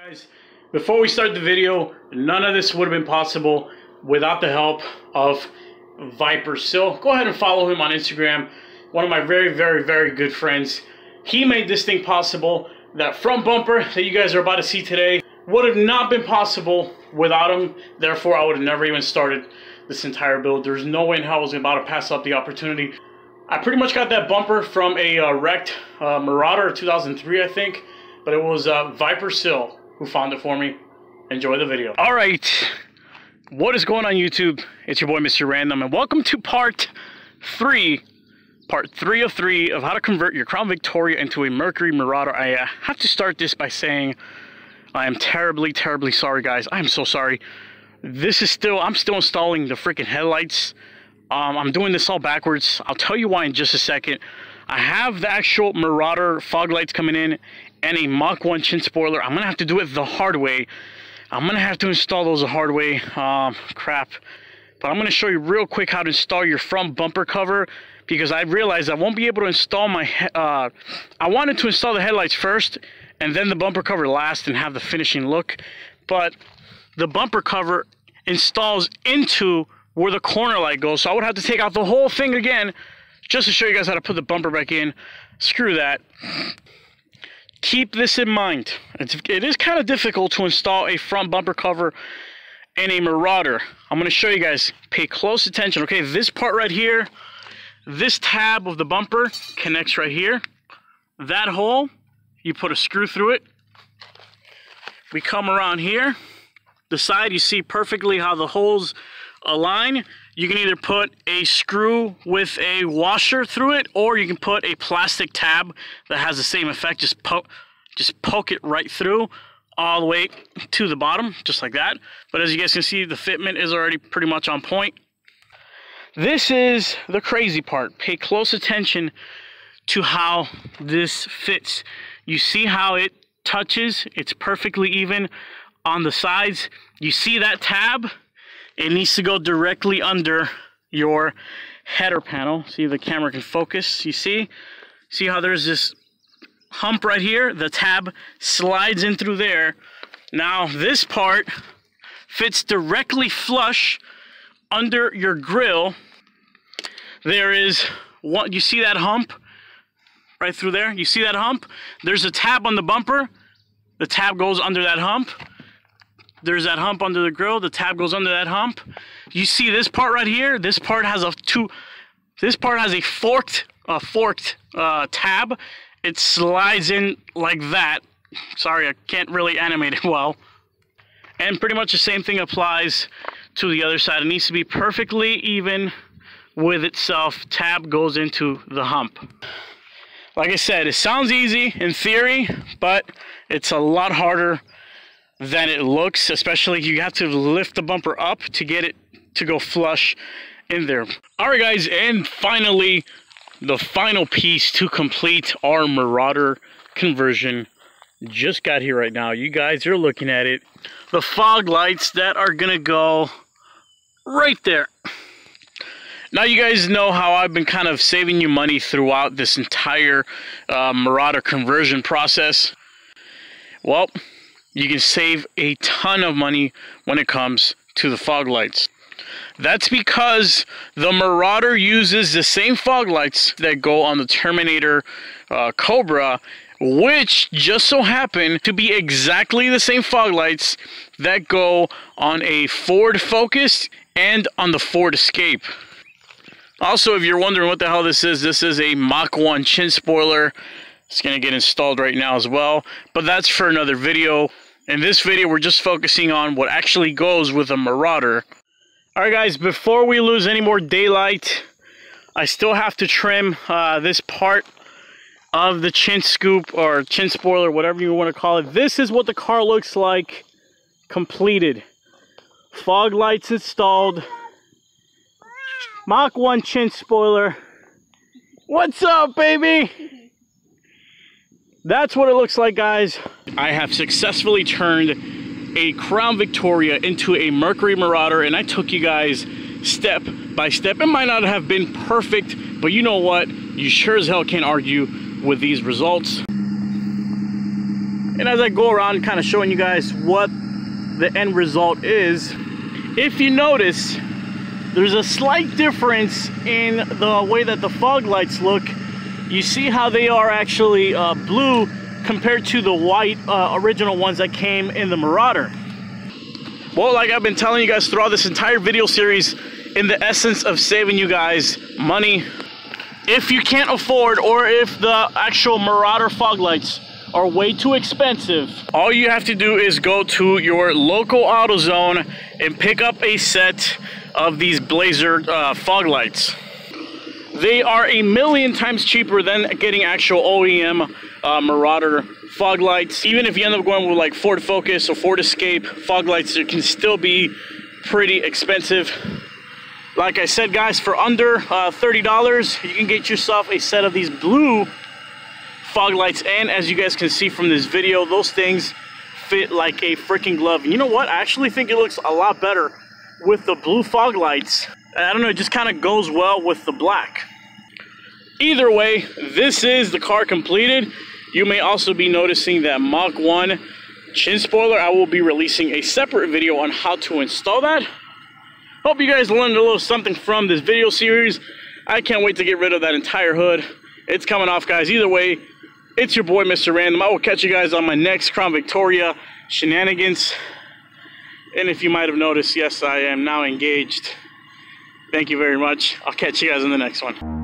Guys, before we start the video, none of this would have been possible without the help of Viper. So go ahead and follow him on Instagram. One of my very good friends. He made this thing possible. That front bumper that you guys are about to see today would have not been possible without him. Therefore, I would have never even started this entire build. There's no way in hell I was about to pass up the opportunity. I pretty much got that bumper from a wrecked Marauder 2003, I think. But it was Viper who found it for me. Enjoy the video. All right, what is going on YouTube? It's your boy Mr. Random, and welcome to part 3 of 3 of how to convert your Crown Victoria into a Mercury Marauder. I have to start this by saying I am terribly sorry, guys. I am so sorry. I'm still installing the freaking headlights. I'm doing this all backwards. I'll tell you why in just a second. I have the actual Marauder fog lights coming in and a Mach 1 chin spoiler. I'm gonna have to do it the hard way. I'm gonna have to install those the hard way. Crap. But I'm gonna show you real quick how to install your front bumper cover, because I realized I won't be able to install my I wanted to install the headlights first and then the bumper cover last and have the finishing look, but the bumper cover installs into where the corner light goes, so I would have to take out the whole thing again just to show you guys how to put the bumper back in. Screw that. Keep this in mind. It is kind of difficult to install a front bumper cover in a Marauder. I'm going to show you guys. Pay close attention. Okay, this part right here, this tab of the bumper connects right here. That hole, you put a screw through it. We come around here. The side, you see perfectly how the holes align. You can either put a screw with a washer through it, or you can put a plastic tab that has the same effect. Just poke it right through all the way to the bottom, just like that. But as you guys can see, the fitment is already pretty much on point. This is the crazy part. Pay close attention to how this fits. You see how it touches? It's perfectly even on the sides. You see that tab? It needs to go directly under your header panel. See if the camera can focus. You see how there's this hump right here? The tab slides in through there. Now this part fits directly flush under your grill. There is one, you see that hump right through there? You see that hump? There's a tab on the bumper. The tab goes under that hump. There's that hump under the grill. The tab goes under that hump. You see this part right here? This part has a forked tab. It slides in like that. Sorry, I can't really animate it well. And pretty much the same thing applies to the other side. It needs to be perfectly even with itself. Tab goes into the hump. Like I said, it sounds easy in theory, but it's a lot harder than it looks. Especially you have to lift the bumper up to get it to go flush in there. All right, guys, and finally, the final piece to complete our Marauder conversion just got here right now. You guys are looking at it. The fog lights that are gonna go right there. Now you guys know how I've been kind of saving you money throughout this entire Marauder conversion process. Well, you can save a ton of money when it comes to the fog lights. That's because the Marauder uses the same fog lights that go on the Terminator Cobra, which just so happen to be exactly the same fog lights that go on a Ford Focus and on the Ford Escape. Also, if you're wondering what the hell this is a Mach 1 chin spoiler. It's going to get installed right now as well, but that's for another video. In this video, we're just focusing on what actually goes with a Marauder. Alright guys, before we lose any more daylight, I still have to trim this part of the chin scoop or chin spoiler, whatever you want to call it. This is what the car looks like completed. Fog lights installed. Mach 1 chin spoiler. What's up, baby? That's what it looks like, guys. I have successfully turned a Crown Victoria into a Mercury Marauder, and I took you guys step by step. It might not have been perfect, but you know what? You sure as hell can't argue with these results. And as I go around kind of showing you guys what the end result is, if you notice, there's a slight difference in the way that the fog lights look. You see how they are actually blue compared to the white original ones that came in the Marauder. Well, like I've been telling you guys throughout this entire video series, in the essence of saving you guys money, if you can't afford, or if the actual Marauder fog lights are way too expensive, all you have to do is go to your local AutoZone and pick up a set of these Blazer fog lights. They are 1,000,000 times cheaper than getting actual OEM Marauder fog lights. Even if you end up going with like Ford Focus or Ford Escape fog lights, it can still be pretty expensive. Like I said, guys, for under $30, you can get yourself a set of these blue fog lights, and as you guys can see from this video, those things fit like a freaking glove. And you know what? I actually think it looks a lot better with the blue fog lights. I don't know, it just kind of goes well with the black. Either way, this is the car completed. You may also be noticing that Mach 1 chin spoiler. I will be releasing a separate video on how to install that. Hope you guys learned a little something from this video series. I can't wait to get rid of that entire hood. It's coming off, guys. Either way, it's your boy, Mr. Random. I will catch you guys on my next Crown Victoria shenanigans. And if you might have noticed, yes, I am now engaged. Thank you very much. I'll catch you guys in the next one.